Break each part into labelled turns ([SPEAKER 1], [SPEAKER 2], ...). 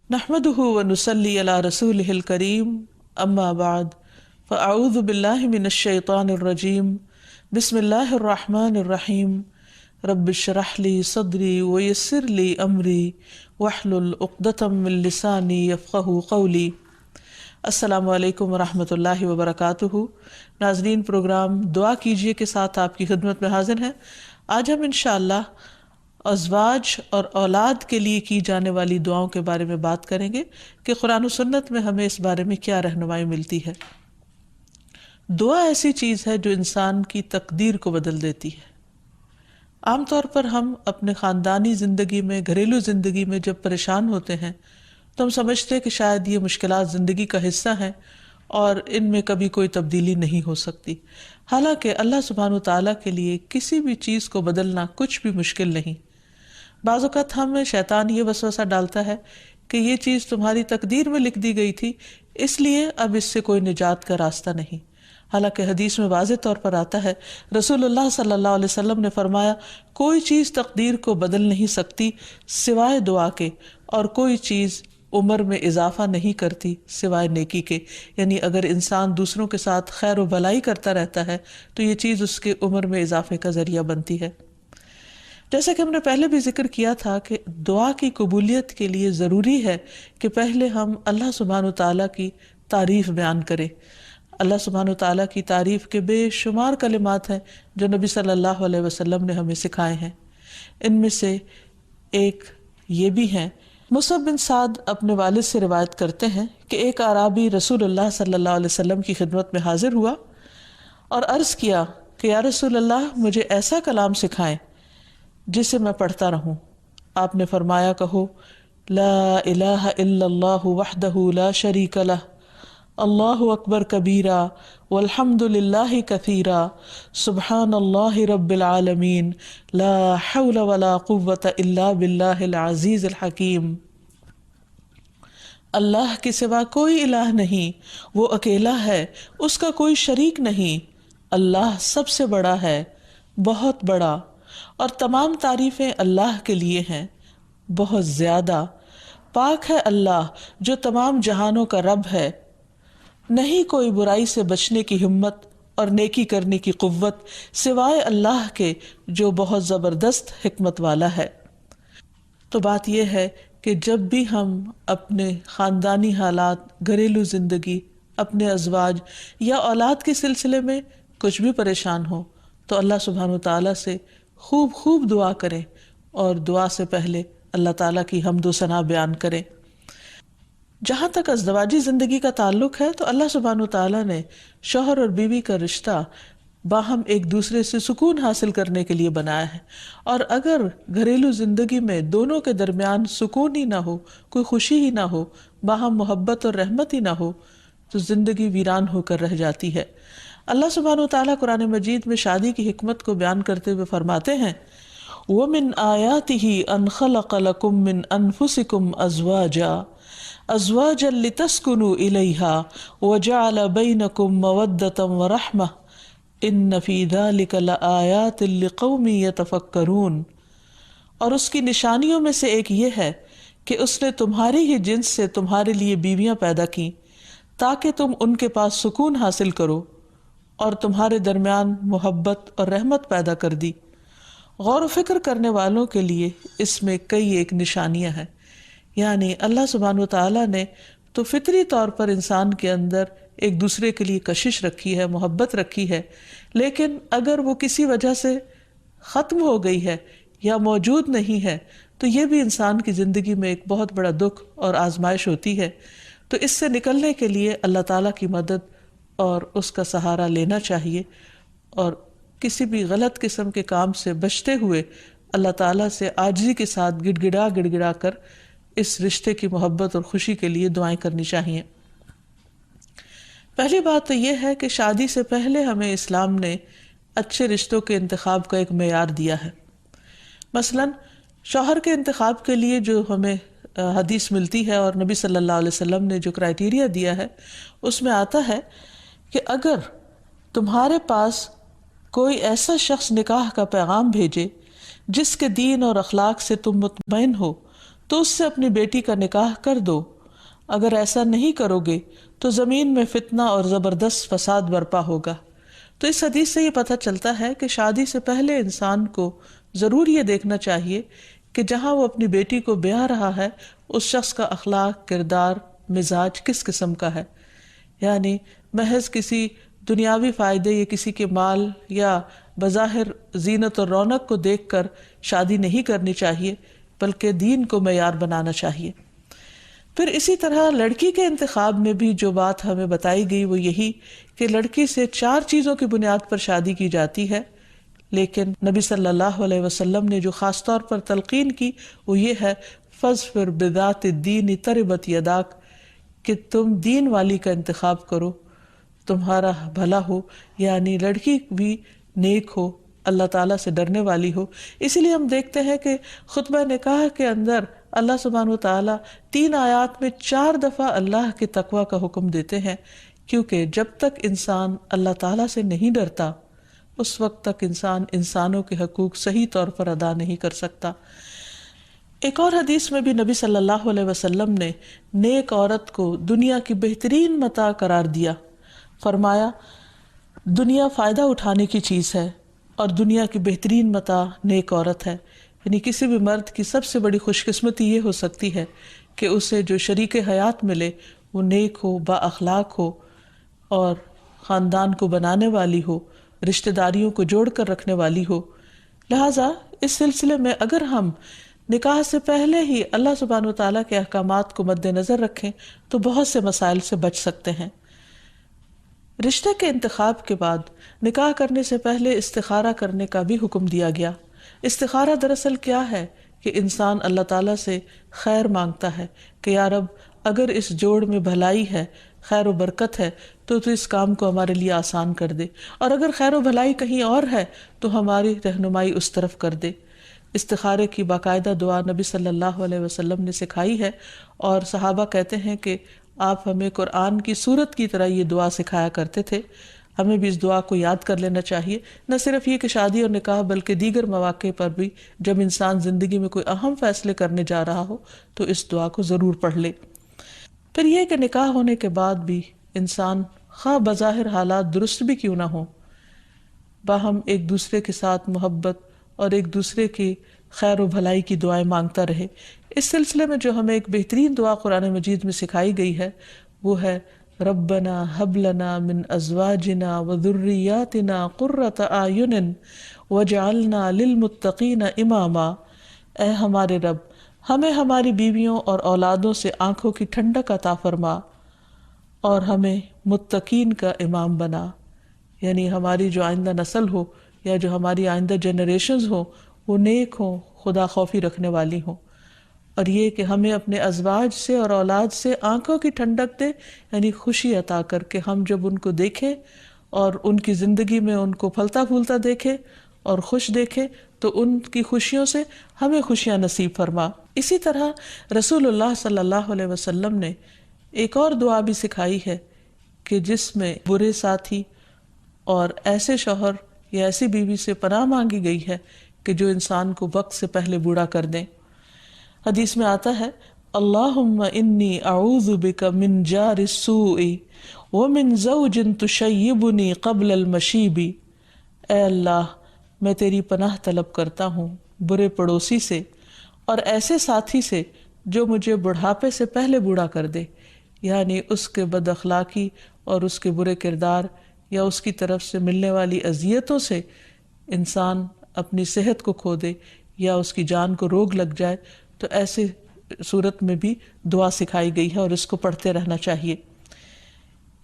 [SPEAKER 1] نحمده ونصلي على رسوله الكريم اما بعد فاعوذ بالله من الشيطان الرجيم بسم الله الرحمن الرحيم رب اشرح لي صدري ويسر لي امري واحلل عقدة من لساني يفقهوا قولي۔ السلام علیکم ورحمۃ اللہ وبرکاتہ۔ ناظرین، پروگرام دعا کیجیے کے ساتھ آپ کی خدمت میں حاضر ہیں۔ آج ہم انشاءاللہ ازواج اور اولاد کے لیے کی جانے والی دعاؤں کے بارے میں بات کریں گے کہ قرآن و سنت میں ہمیں اس بارے میں کیا رہنمائی ملتی ہے۔ دعا ایسی چیز ہے جو انسان کی تقدیر کو بدل دیتی ہے۔ عام طور پر ہم اپنے خاندانی زندگی میں، گھریلو زندگی میں جب پریشان ہوتے ہیں تو ہم سمجھتے ہیں کہ شاید یہ مشکلات زندگی کا حصہ ہیں اور ان میں کبھی کوئی تبدیلی نہیں ہو سکتی۔ حالانکہ اللہ سبحانہ و تعالیٰ کے لیے کسی بھی چیز کو بدلنا کچھ بھی مشکل نہیں۔ بعض اوقات ہمیں شیطان یہ وسوسہ ڈالتا ہے کہ یہ چیز تمہاری تقدیر میں لکھ دی گئی تھی، اس لیے اب اس سے کوئی نجات کا راستہ نہیں۔ حالانکہ حدیث میں واضح طور پر آتا ہے، رسول اللہ صلی اللہ علیہ وسلم نے فرمایا، کوئی چیز تقدیر کو بدل نہیں سکتی سوائے دعا کے، اور کوئی چیز عمر میں اضافہ نہیں کرتی سوائے نیکی کے۔ یعنی اگر انسان دوسروں کے ساتھ خیر و بھلائی کرتا رہتا ہے تو یہ چیز اس کے عمر میں اضافے کا ذریعہ بنتی ہے۔ جیسا کہ ہم نے پہلے بھی ذکر کیا تھا کہ دعا کی قبولیت کے لیے ضروری ہے کہ پہلے ہم اللہ سبحانہ تعالیٰ کی تعریف بیان کریں۔ اللہ سبحانہ تعالیٰ کی تعریف کے بے شمار کلمات ہیں جو نبی صلی اللہ علیہ وسلم نے ہمیں سکھائے ہیں۔ ان میں سے ایک یہ بھی ہیں، مصعب بن سعد اپنے والد سے روایت کرتے ہیں کہ ایک اعرابی رسول اللہ صلی اللہ علیہ وسلم کی خدمت میں حاضر ہوا اور عرض کیا کہ یا رسول اللہ، مجھے ایسا کلام سکھائیں جسے میں پڑھتا رہوں۔ آپ نے فرمایا، کہو لا الہ الا اللہ وحدہ لا شریک لہ، اللہ اکبر کبیرا والحمد للہ کثیرا، سبحان اللہ رب العالمین، لا حول ولا قوۃ الا باللہ العزیز الحکیم۔ اللہ کے سوا کوئی الہ نہیں، وہ اکیلا ہے، اس کا کوئی شریک نہیں، اللہ سب سے بڑا ہے، بہت بڑا، اور تمام تعریفیں اللہ کے لیے ہیں، بہت زیادہ۔ پاک ہے اللہ جو تمام جہانوں کا رب ہے، نہیں کوئی برائی سے بچنے کی ہمت اور نیکی کرنے کی قوت سوائے اللہ کے جو بہت زبردست حکمت والا ہے۔ تو بات یہ ہے کہ جب بھی ہم اپنے خاندانی حالات، گھریلو زندگی، اپنے ازواج یا اولاد کے سلسلے میں کچھ بھی پریشان ہو تو اللہ سبحانہ وتعالیٰ سے خوب خوب دعا کریں، اور دعا سے پہلے اللہ تعالیٰ کی حمد و ثنا بیان کریں۔ جہاں تک ازدواجی زندگی کا تعلق ہے تو اللہ سبحانہ وتعالیٰ نے شوہر اور بیوی کا رشتہ باہم ایک دوسرے سے سکون حاصل کرنے کے لیے بنایا ہے، اور اگر گھریلو زندگی میں دونوں کے درمیان سکون ہی نہ ہو، کوئی خوشی ہی نہ ہو، باہم محبت اور رحمت ہی نہ ہو تو زندگی ویران ہو کر رہ جاتی ہے۔ اللہ سبحانہ وتعالیٰ قرآن مجید میں شادی کی حکمت کو بیان کرتے ہوئے فرماتے ہیں، وَمِنْ آيَاتِهِ أَنْ خَلَقَ لَكُم مِّنْ أَنفُسِكُمْ أَزْوَاجًا لِتَسْكُنُوا إِلَيْهَا وَجَعَلَ بَيْنَكُم مَّوَدَّةً وَرَحْمَةً إِنَّ فِي ذَلِكَ لَآيَاتٍ لِقَوْمٍ يَتَفَكَّرُونَ۔ اور اس کی نشانیوں میں سے ایک یہ ہے کہ اس نے تمہاری ہی جنس سے تمہارے لیے بیویاں پیدا کی تاکہ تم ان کے پاس سکون حاصل کرو، اور تمہارے درمیان محبت اور رحمت پیدا کر دی۔ غور و فکر کرنے والوں کے لیے اس میں کئی ایک نشانیاں ہیں۔ یعنی اللہ سبحانہ وتعالیٰ نے تو فطری طور پر انسان کے اندر ایک دوسرے کے لیے کشش رکھی ہے، محبت رکھی ہے، لیکن اگر وہ کسی وجہ سے ختم ہو گئی ہے یا موجود نہیں ہے تو یہ بھی انسان کی زندگی میں ایک بہت بڑا دکھ اور آزمائش ہوتی ہے۔ تو اس سے نکلنے کے لیے اللہ تعالیٰ کی مدد اور اس کا سہارا لینا چاہیے، اور کسی بھی غلط قسم کے کام سے بچتے ہوئے اللہ تعالیٰ سے عاجزی کے ساتھ گڑ گڑا کر اس رشتے کی محبت اور خوشی کے لیے دعائیں کرنی چاہیے۔ پہلی بات تو یہ ہے کہ شادی سے پہلے ہمیں اسلام نے اچھے رشتوں کے انتخاب کا ایک معیار دیا ہے۔ مثلاً شوہر کے انتخاب کے لیے جو ہمیں حدیث ملتی ہے اور نبی صلی اللہ علیہ وسلم نے جو کرائیٹیریا دیا ہے، اس میں آتا ہے کہ اگر تمہارے پاس کوئی ایسا شخص نکاح کا پیغام بھیجے جس کے دین اور اخلاق سے تم مطمئن ہو تو اس سے اپنی بیٹی کا نکاح کر دو، اگر ایسا نہیں کرو گے تو زمین میں فتنہ اور زبردست فساد برپا ہوگا۔ تو اس حدیث سے یہ پتہ چلتا ہے کہ شادی سے پہلے انسان کو ضرور یہ دیکھنا چاہیے کہ جہاں وہ اپنی بیٹی کو بیاہ رہا ہے اس شخص کا اخلاق، کردار، مزاج کس قسم کا ہے۔ یعنی محض کسی دنیاوی فائدے یا کسی کے مال یا بظاہر زینت اور رونق کو دیکھ کر شادی نہیں کرنی چاہیے، بلکہ دین کو معیار بنانا چاہیے۔ پھر اسی طرح لڑکی کے انتخاب میں بھی جو بات ہمیں بتائی گئی وہ یہی کہ لڑکی سے 4 چیزوں کی بنیاد پر شادی کی جاتی ہے، لیکن نبی صلی اللہ علیہ وسلم نے جو خاص طور پر تلقین کی وہ یہ ہے فَاظْفَرْ بِذَاتِ الدِّینِ تَرِبَتْ یَدَاک، کہ تم دین والی کا انتخاب کرو، تمہارا بھلا ہو، یعنی لڑکی بھی نیک ہو، اللہ تعالیٰ سے ڈرنے والی ہو۔ اسی لیے ہم دیکھتے ہیں کہ خطبہ نکاح کے اندر اللہ سبحانہ وتعالیٰ 3 آیات میں 4 دفعہ اللہ کے تقوی کا حکم دیتے ہیں، کیونکہ جب تک انسان اللہ تعالیٰ سے نہیں ڈرتا اس وقت تک انسان انسانوں کے حقوق صحیح طور پر ادا نہیں کر سکتا۔ ایک اور حدیث میں بھی نبی صلی اللہ علیہ وسلم نے نیک عورت کو دنیا کی بہترین متاع قرار دیا، فرمایا دنیا فائدہ اٹھانے کی چیز ہے اور دنیا کی بہترین متاع نیک عورت ہے۔ یعنی کسی بھی مرد کی سب سے بڑی خوش قسمتی یہ ہو سکتی ہے کہ اسے جو شریک حیات ملے وہ نیک ہو، با اخلاق ہو اور خاندان کو بنانے والی ہو، رشتہ داریوں کو جوڑ کر رکھنے والی ہو۔ لہٰذا اس سلسلے میں اگر ہم نکاح سے پہلے ہی اللہ سبحانہ وتعالیٰ کے احکامات کو مد نظر رکھیں تو بہت سے مسائل سے بچ سکتے ہیں۔ رشتے کے انتخاب کے بعد نکاح کرنے سے پہلے استخارہ کرنے کا بھی حکم دیا گیا۔ استخارہ دراصل کیا ہے کہ انسان اللہ تعالیٰ سے خیر مانگتا ہے کہ یا رب اگر اس جوڑ میں بھلائی ہے، خیر و برکت ہے تو اس کام کو ہمارے لیے آسان کر دے، اور اگر خیر و بھلائی کہیں اور ہے تو ہماری رہنمائی اس طرف کر دے۔ استخارے کی باقاعدہ دعا نبی صلی اللہ علیہ وسلم نے سکھائی ہے، اور صحابہ کہتے ہیں کہ آپ ہمیں قرآن کی سورت کی طرح یہ دعا سکھایا کرتے تھے۔ ہمیں بھی اس دعا کو یاد کر لینا چاہیے، نہ صرف یہ کہ شادی اور نکاح بلکہ دیگر مواقع پر بھی جب انسان زندگی میں کوئی اہم فیصلے کرنے جا رہا ہو تو اس دعا کو ضرور پڑھ لے۔ پھر یہ کہ نکاح ہونے کے بعد بھی انسان خواہ بظاہر حالات درست بھی کیوں نہ ہوں، باہم ایک دوسرے کے ساتھ محبت اور ایک دوسرے کی خیر و بھلائی کی دعائیں مانگتا رہے۔ اس سلسلے میں جو ہمیں ایک بہترین دعا قرآن مجید میں سکھائی گئی ہے وہ ہے ربنا ہب لنا من ازواجنا وذریاتنا قرۃ اعین واجعلنا للمتقین اماما۔ اے ہمارے رب، ہمیں ہماری بیویوں اور اولادوں سے آنکھوں کی ٹھنڈک عطا فرما اور ہمیں متقین کا امام بنا، یعنی ہماری جو آئندہ نسل ہو یا جو ہماری آئندہ جنریشنز ہوں وہ نیک ہوں، خدا خوفی رکھنے والی ہوں۔ اور یہ کہ ہمیں اپنے ازواج سے اور اولاد سے آنکھوں کی ٹھنڈک دے، یعنی خوشی عطا کر کے ہم جب ان کو دیکھیں اور ان کی زندگی میں ان کو پھلتا پھولتا دیکھیں اور خوش دیکھیں تو ان کی خوشیوں سے ہمیں خوشیاں نصیب فرما۔ اسی طرح رسول اللہ صلی اللہ علیہ وسلم نے ایک اور دعا بھی سکھائی ہے کہ جس میں برے ساتھی اور ایسے شوہر یا ایسی بیوی سے پناہ مانگی گئی ہے کہ جو انسان کو وقت سے پہلے بوڑھا کر دیں۔ حدیث میں آتا ہے اللہم انی اعوذ بک من جار السوء ومن زوج تشیبنی قبل المشیب۔ اے اللہ، میں تیری پناہ طلب کرتا ہوں برے پڑوسی سے اور ایسے ساتھی سے جو مجھے بڑھاپے سے پہلے بوڑھا کر دے، یعنی اس کے بد اخلاقی اور اس کے برے کردار یا اس کی طرف سے ملنے والی اذیتوں سے انسان اپنی صحت کو کھو دے یا اس کی جان کو روگ لگ جائے، تو ایسے صورت میں بھی دعا سکھائی گئی ہے اور اس کو پڑھتے رہنا چاہیے،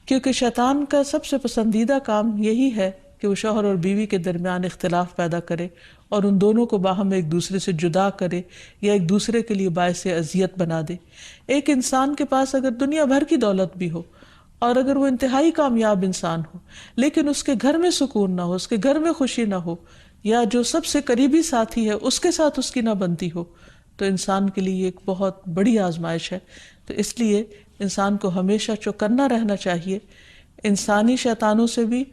[SPEAKER 1] کیونکہ شیطان کا سب سے پسندیدہ کام یہی ہے کہ وہ شوہر اور بیوی کے درمیان اختلاف پیدا کرے اور ان دونوں کو باہم ایک دوسرے سے جدا کرے یا ایک دوسرے کے لیے باعث اذیت بنا دے۔ ایک انسان کے پاس اگر دنیا بھر کی دولت بھی ہو اور اگر وہ انتہائی کامیاب انسان ہو لیکن اس کے گھر میں سکون نہ ہو، اس کے گھر میں خوشی نہ ہو، یا جو سب سے قریبی ساتھی ہے اس کے ساتھ اس کی نہ بنتی ہو، تو انسان کے لیے ایک بہت بڑی آزمائش ہے۔ تو اس لیے انسان کو ہمیشہ چوکنا رہنا چاہیے انسانی شیطانوں سے بھی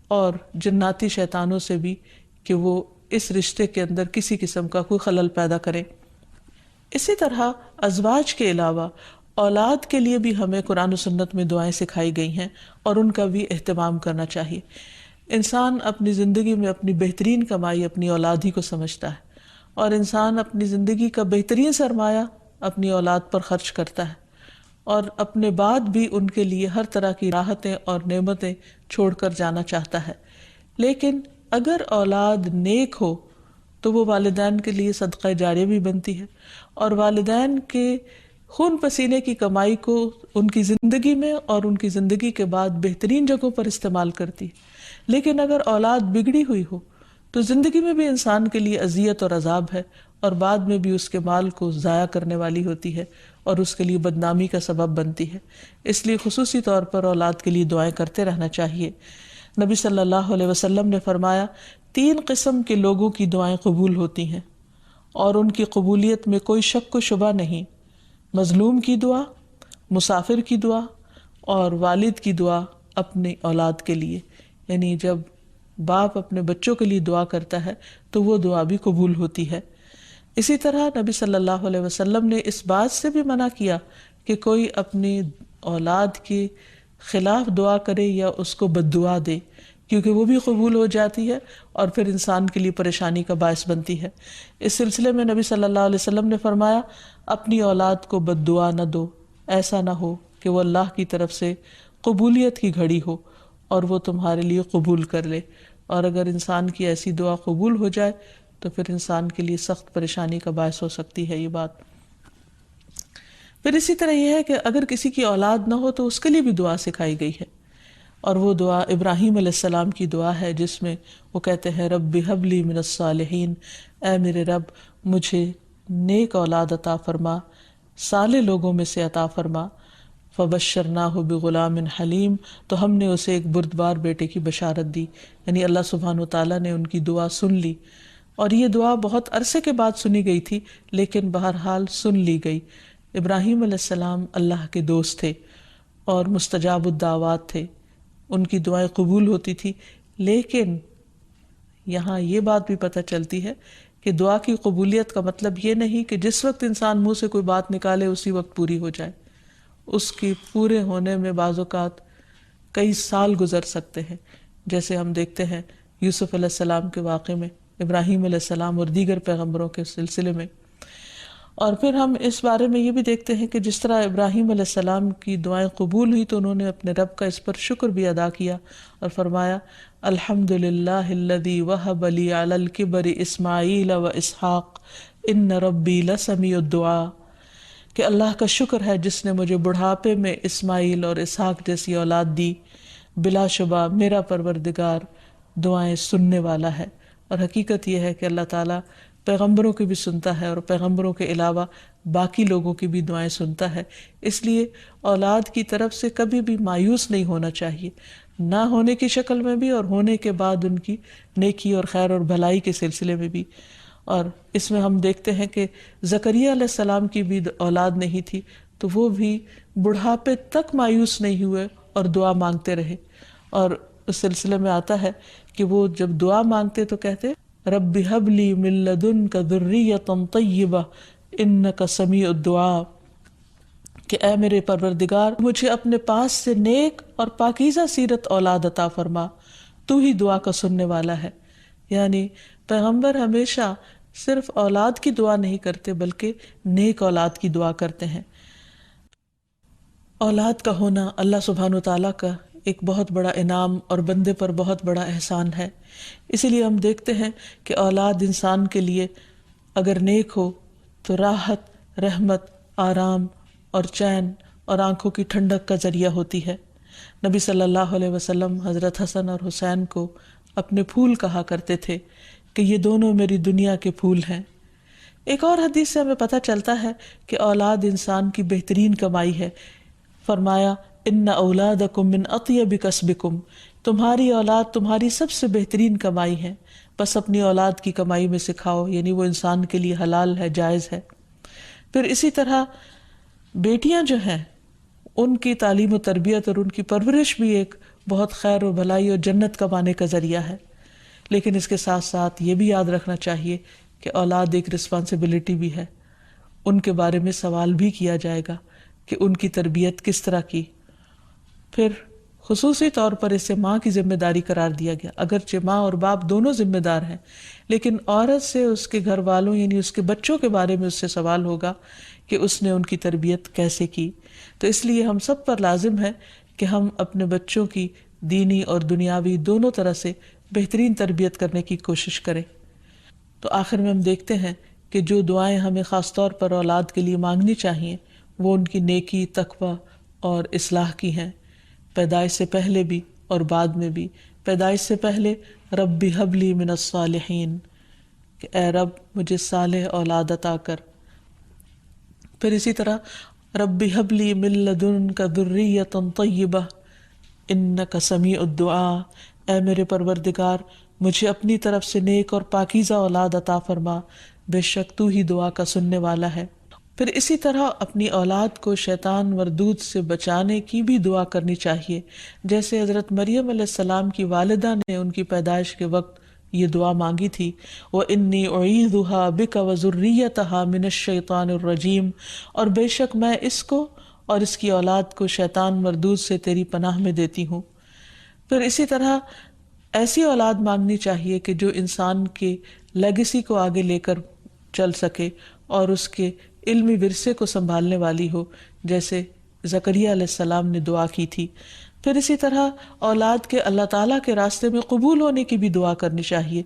[SPEAKER 1] اور جناتی شیطانوں سے بھی، کہ وہ اس رشتے کے اندر کسی قسم کا کوئی خلل پیدا کرے۔ اسی طرح ازواج کے علاوہ اولاد کے لیے بھی ہمیں قرآن و سنت میں دعائیں سکھائی گئی ہیں اور ان کا بھی اہتمام کرنا چاہیے۔ انسان اپنی زندگی میں اپنی بہترین کمائی اپنی اولاد ہی کو سمجھتا ہے، اور انسان اپنی زندگی کا بہترین سرمایہ اپنی اولاد پر خرچ کرتا ہے، اور اپنے بعد بھی ان کے لیے ہر طرح کی راحتیں اور نعمتیں چھوڑ کر جانا چاہتا ہے۔ لیکن اگر اولاد نیک ہو تو وہ والدین کے لیے صدقہ جاریہ بھی بنتی ہے، اور والدین کے خون پسینے کی کمائی کو ان کی زندگی میں اور ان کی زندگی کے بعد بہترین جگہوں پر استعمال کرتی ہے۔ لیکن اگر اولاد بگڑی ہوئی ہو تو زندگی میں بھی انسان کے لیے اذیت اور عذاب ہے، اور بعد میں بھی اس کے مال کو ضائع کرنے والی ہوتی ہے اور اس کے لیے بدنامی کا سبب بنتی ہے۔ اس لیے خصوصی طور پر اولاد کے لیے دعائیں کرتے رہنا چاہیے۔ نبی صلی اللہ علیہ وسلم نے فرمایا 3 قسم کے لوگوں کی دعائیں قبول ہوتی ہیں اور ان کی قبولیت میں کوئی شک و شبہ نہیں: مظلوم کی دعا، مسافر کی دعا، اور والد کی دعا اپنی اولاد کے لیے۔ یعنی جب باپ اپنے بچوں کے لیے دعا کرتا ہے تو وہ دعا بھی قبول ہوتی ہے۔ اسی طرح نبی صلی اللہ علیہ وسلم نے اس بات سے بھی منع کیا کہ کوئی اپنی اولاد کے خلاف دعا کرے یا اس کو بد دعا دے، کیونکہ وہ بھی قبول ہو جاتی ہے اور پھر انسان کے لیے پریشانی کا باعث بنتی ہے۔ اس سلسلے میں نبی صلی اللہ علیہ وسلم نے فرمایا اپنی اولاد کو بد دعا نہ دو، ایسا نہ ہو کہ وہ اللہ کی طرف سے قبولیت کی گھڑی ہو اور وہ تمہارے لیے قبول کر لے، اور اگر انسان کی ایسی دعا قبول ہو جائے تو پھر انسان کے لیے سخت پریشانی کا باعث ہو سکتی ہے یہ بات۔ پھر اسی طرح یہ ہے کہ اگر کسی کی اولاد نہ ہو تو اس کے لیے بھی دعا سکھائی گئی ہے، اور وہ دعا ابراہیم علیہ السلام کی دعا ہے، جس میں وہ کہتے ہیں رب ہب لی من الصالحین، اے میرے رب مجھے نیک اولاد عطا فرما، صالح لوگوں میں سے عطا فرما۔ فبشرناہ بغلام حلیم، تو ہم نے اسے ایک بردبار بیٹے کی بشارت دی، یعنی اللہ سبحانہ وتعالیٰ نے ان کی دعا سن لی، اور یہ دعا بہت عرصے کے بعد سنی گئی تھی لیکن بہرحال سن لی گئی۔ ابراہیم علیہ السلام اللہ کے دوست تھے اور مستجاب الدعوات تھے، ان کی دعائیں قبول ہوتی تھی۔ لیکن یہاں یہ بات بھی پتہ چلتی ہے کہ دعا کی قبولیت کا مطلب یہ نہیں کہ جس وقت انسان منہ سے کوئی بات نکالے اسی وقت پوری ہو جائے۔ اس کی پورے ہونے میں بعض اوقات کئی سال گزر سکتے ہیں، جیسے ہم دیکھتے ہیں یوسف علیہ السلام کے واقعے میں، ابراہیم علیہ السلام اور دیگر پیغمبروں کے سلسلے میں۔ اور پھر ہم اس بارے میں یہ بھی دیکھتے ہیں کہ جس طرح ابراہیم علیہ السلام کی دعائیں قبول ہوئی تو انہوں نے اپنے رب کا اس پر شکر بھی ادا کیا اور فرمایا الحمد للہ الذی وہب لی علی الکبر اسماعیل و اسحاق ان ربی لسمیع الدعاء، کہ اللہ کا شکر ہے جس نے مجھے بڑھاپے میں اسماعیل اور اسحاق جیسی اولاد دی، بلا شبہ میرا پروردگار دعائیں سننے والا ہے۔ اور حقیقت یہ ہے کہ اللہ تعالیٰ پیغمبروں کی بھی سنتا ہے اور پیغمبروں کے علاوہ باقی لوگوں کی بھی دعائیں سنتا ہے۔ اس لیے اولاد کی طرف سے کبھی بھی مایوس نہیں ہونا چاہیے، نہ ہونے کی شکل میں بھی اور ہونے کے بعد ان کی نیکی اور خیر اور بھلائی کے سلسلے میں بھی۔ اور اس میں ہم دیکھتے ہیں کہ زکریا علیہ السلام کی بھی اولاد نہیں تھی تو وہ بھی بڑھاپے تک مایوس نہیں ہوئے اور دعا مانگتے رہے، اور اس سلسلے میں آتا ہے کہ وہ جب دعا مانگتے تو کہتے رب ہب لی من لدنک ذریۃ طیبہ انک سمیع الدعاء، کہ اے میرے پروردگار مجھے اپنے پاس سے نیک اور پاکیزہ سیرت اولاد عطا فرما، تو ہی دعا کا سننے والا ہے۔ یعنی پیغمبر ہمیشہ صرف اولاد کی دعا نہیں کرتے بلکہ نیک اولاد کی دعا کرتے ہیں۔ اولاد کا ہونا اللہ سبحانہ وتعالیٰ کا ایک بہت بڑا انعام اور بندے پر بہت بڑا احسان ہے۔ اسی لیے ہم دیکھتے ہیں کہ اولاد انسان کے لیے اگر نیک ہو تو راحت، رحمت، آرام اور چین اور آنکھوں کی ٹھنڈک کا ذریعہ ہوتی ہے۔ نبی صلی اللہ علیہ وسلم حضرت حسن اور حسین کو اپنے پھول کہا کرتے تھے کہ یہ دونوں میری دنیا کے پھول ہیں۔ ایک اور حدیث سے ہمیں پتہ چلتا ہے کہ اولاد انسان کی بہترین کمائی ہے۔ فرمایا ان اولادکم من اطیب کسبکم، تمہاری اولاد تمہاری سب سے بہترین کمائی ہے، بس اپنی اولاد کی کمائی میں سے کھاؤ، یعنی وہ انسان کے لیے حلال ہے، جائز ہے۔ پھر اسی طرح بیٹیاں جو ہیں ان کی تعلیم و تربیت اور ان کی پرورش بھی ایک بہت خیر و بھلائی اور جنت کمانے کا ذریعہ ہے۔ لیکن اس کے ساتھ ساتھ یہ بھی یاد رکھنا چاہیے کہ اولاد ایک رسپانسبلٹی بھی ہے، ان کے بارے میں سوال بھی کیا جائے گا کہ ان کی تربیت کس طرح کی۔ پھر خصوصی طور پر اسے ماں کی ذمہ داری قرار دیا گیا، اگرچہ ماں اور باپ دونوں ذمہ دار ہیں، لیکن عورت سے اس کے گھر والوں یعنی اس کے بچوں کے بارے میں اس سے سوال ہوگا کہ اس نے ان کی تربیت کیسے کی۔ تو اس لیے ہم سب پر لازم ہے کہ ہم اپنے بچوں کی دینی اور دنیاوی دونوں طرح سے بہترین تربیت کرنے کی کوشش کریں۔ تو آخر میں ہم دیکھتے ہیں کہ جو دعائیں ہمیں خاص طور پر اولاد کے لیے مانگنی چاہیے وہ ان کی نیکی، تقوی اور اصلاح کی ہیں، پیدائش سے پہلے بھی اور بعد میں بھی۔ پیدائش سے پہلے رب ہب لی من الصالحین، کہ اے رب مجھے صالح اولاد عطا کر۔ پھر اسی طرح رب ہب لی من لدنک ذریۃ طیبہ انک سمیع الدعاء، اے میرے پروردگار مجھے اپنی طرف سے نیک اور پاکیزہ اولاد عطا فرما، بے شک تو ہی دعا کا سننے والا ہے۔ پھر اسی طرح اپنی اولاد کو شیطان مردود سے بچانے کی بھی دعا کرنی چاہیے، جیسے حضرت مریم علیہ السلام کی والدہ نے ان کی پیدائش کے وقت یہ دعا مانگی تھی، وَإِنِّي أُعِيذُهَا بِكَ وَذُرِّيَّتَهَا مِنَ الشَّيْطَانِ الرَّجِيمِ، اور بے شک میں اس کو اور اس کی اولاد کو شیطان مردود سے تیری پناہ میں دیتی ہوں۔ پھر اسی طرح ایسی اولاد مانگنی چاہیے کہ جو انسان کے لیگیسی کو آگے لے کر چل سکے اور اس کے علمی ورثے کو سنبھالنے والی ہو، جیسے زکریا علیہ السلام نے دعا کی تھی۔ پھر اسی طرح اولاد کے اللہ تعالیٰ کے راستے میں قبول ہونے کی بھی دعا کرنی چاہیے،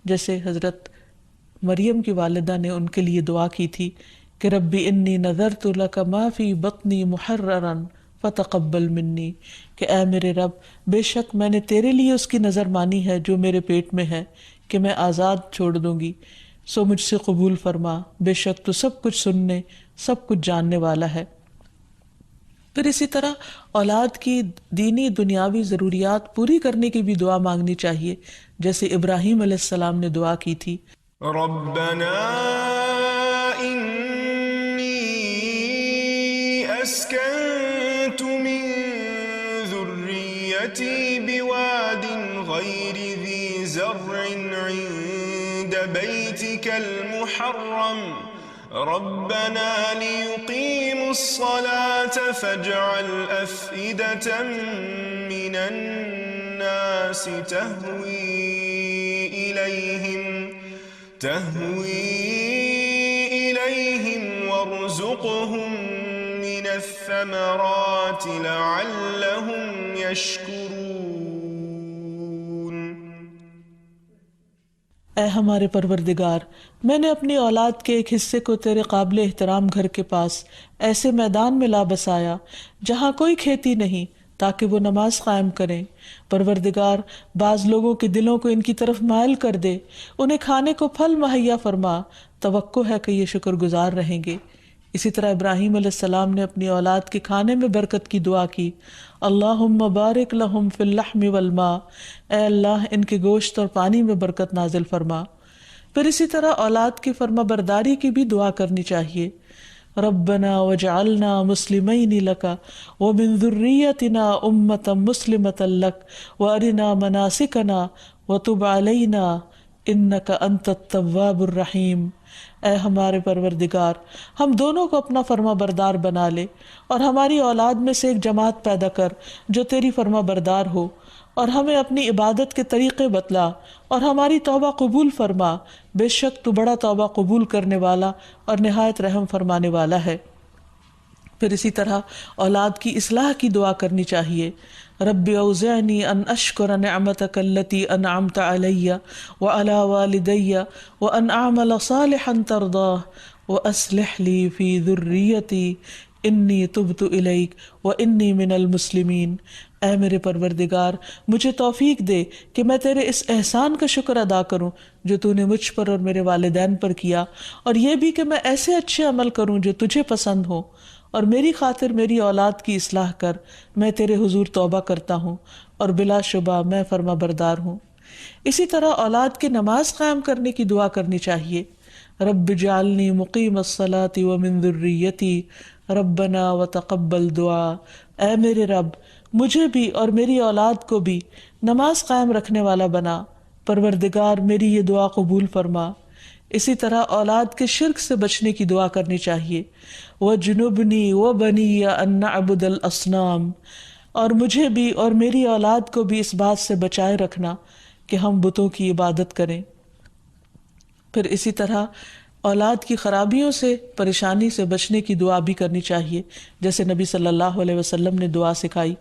[SPEAKER 1] جیسے حضرت مریم کی والدہ نے ان کے لیے دعا کی تھی کہ ربی انی نذرت لک ما فی بطنی محررا فتقبل منی، کہ اے میرے رب بے شک میں نے تیرے لیے اس کی نظر مانی ہے جو میرے پیٹ میں ہے کہ میں آزاد چھوڑ دوں گی، سو مجھ سے قبول فرما، بے شک تو سب کچھ سننے سب کچھ جاننے والا ہے۔ پھر اسی طرح اولاد کی دینی دنیاوی ضروریات پوری کرنے کی بھی دعا مانگنی چاہیے، جیسے ابراہیم علیہ السلام نے دعا کی تھی،
[SPEAKER 2] ربنا انی اسکنت من ذریتی بواد غیر ذی زرع عند بیتک المحرم ربنا ليقيموا الصلاة فاجعل أفئدة من الناس تهوي إليهم وارزقهم من الثمرات لعلهم يشكرون۔
[SPEAKER 1] اے ہمارے پروردگار میں نے اپنی اولاد کے ایک حصے کو تیرے قابل احترام گھر کے پاس ایسے میدان میں لا بسایا جہاں کوئی کھیتی نہیں تاکہ وہ نماز قائم کریں۔ پروردگار بعض لوگوں کے دلوں کو ان کی طرف مائل کر دے، انہیں کھانے کو پھل مہیا فرما، توقع ہے کہ یہ شکر گزار رہیں گے۔ اسی طرح ابراہیم علیہ السلام نے اپنی اولاد کے کھانے میں برکت کی دعا کی، اللہم بارک لہم فی اللحم والماء، اے اللہ ان کے گوشت اور پانی میں برکت نازل فرما۔ پھر اسی طرح اولاد کی فرما برداری کی بھی دعا کرنی چاہیے، ربنا وجعلنا مسلمین لک ومن ذریتنا امۃ مسلمۃ لک وارنا مناسکنا وتب علینا انک انت التواب الرحیم۔ اے ہمارے پروردگار ہم دونوں کو اپنا فرما بردار بنا لے اور ہماری اولاد میں سے ایک جماعت پیدا کر جو تیری فرما بردار ہو، اور ہمیں اپنی عبادت کے طریقے بتلا اور ہماری توبہ قبول فرما، بے شک تو بڑا توبہ قبول کرنے والا اور نہایت رحم فرمانے والا ہے۔ پھر اسی طرح اولاد کی اصلاح کی دعا کرنی چاہیے، رب اوزعنی ان اشکر نعمتک التی انعمت علی وعلی والدی وان اعمل صالحا ترضاہ واصلح لی فی ذریتی انی تبت الیک وانی من المسلمین۔ اے میرے پروردگار مجھے توفیق دے کہ میں تیرے اس احسان کا شکر ادا کروں جو تو نے مجھ پر اور میرے والدین پر کیا، اور یہ بھی کہ میں ایسے اچھے عمل کروں جو تجھے پسند ہو، اور میری خاطر میری اولاد کی اصلاح کر، میں تیرے حضور توبہ کرتا ہوں اور بلا شبہ میں فرما بردار ہوں۔ اسی طرح اولاد کے نماز قائم کرنے کی دعا کرنی چاہیے، رب اجعلنی مقیم الصلاۃ ومن ذریتی ربنا وتقبل دعا، اے میرے رب مجھے بھی اور میری اولاد کو بھی نماز قائم رکھنے والا بنا، پروردگار میری یہ دعا قبول فرما۔ اسی طرح اولاد کے شرک سے بچنے کی دعا کرنی چاہیے، وَجْنُبْنِي وَبَنِيَّ أَن نَعْبُدَ الْأَصْنَامَ، اور مجھے بھی اور میری اولاد کو بھی اس بات سے بچائے رکھنا کہ ہم بتوں کی عبادت کریں۔ پھر اسی طرح اولاد کی خرابیوں سے، پریشانی سے بچنے کی دعا بھی کرنی چاہیے، جیسے نبی صلی اللہ علیہ وسلم نے دعا سکھائی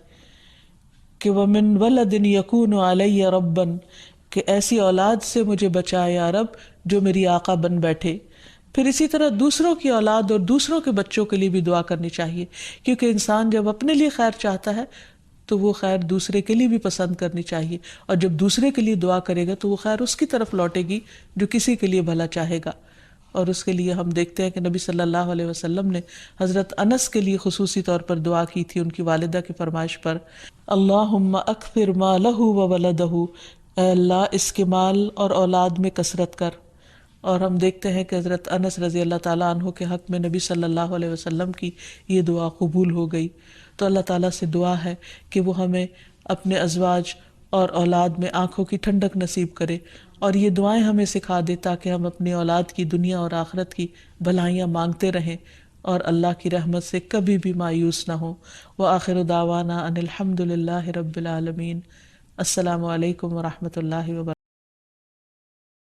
[SPEAKER 1] کہ وَمِن وَلَدٍ يَكُونُ عَلَيَّ رَبًّا، کہ ایسی اولاد سے مجھے بچائے یا رب جو میری آقا بن بیٹھے۔ پھر اسی طرح دوسروں کی اولاد اور دوسروں کے بچوں کے لیے بھی دعا کرنی چاہیے، کیونکہ انسان جب اپنے لیے خیر چاہتا ہے تو وہ خیر دوسرے کے لیے بھی پسند کرنی چاہیے، اور جب دوسرے کے لیے دعا کرے گا تو وہ خیر اس کی طرف لوٹے گی جو کسی کے لیے بھلا چاہے گا۔ اور اس کے لیے ہم دیکھتے ہیں کہ نبی صلی اللہ علیہ وسلم نے حضرت انس کے لیے خصوصی طور پر دعا کی تھی ان کی والدہ کی فرمائش پر، اللہم اکثر مالہ وولدہ، اے اللہ اس کے مال اور اولاد میں کثرت کر۔ اور ہم دیکھتے ہیں کہ حضرت انس رضی اللہ تعالیٰ عنہ کے حق میں نبی صلی اللہ علیہ وسلم کی یہ دعا قبول ہو گئی۔ تو اللہ تعالیٰ سے دعا ہے کہ وہ ہمیں اپنے ازواج اور اولاد میں آنکھوں کی ٹھنڈک نصیب کرے، اور یہ دعائیں ہمیں سکھا دے تاکہ ہم اپنی اولاد کی دنیا اور آخرت کی بھلائیاں مانگتے رہیں اور اللہ کی رحمت سے کبھی بھی مایوس نہ ہوں۔ وآخر دعوانا ان الحمد للہ رب العالمین۔ السلام علیکم ورحمۃ اللہ وبرکاتہ۔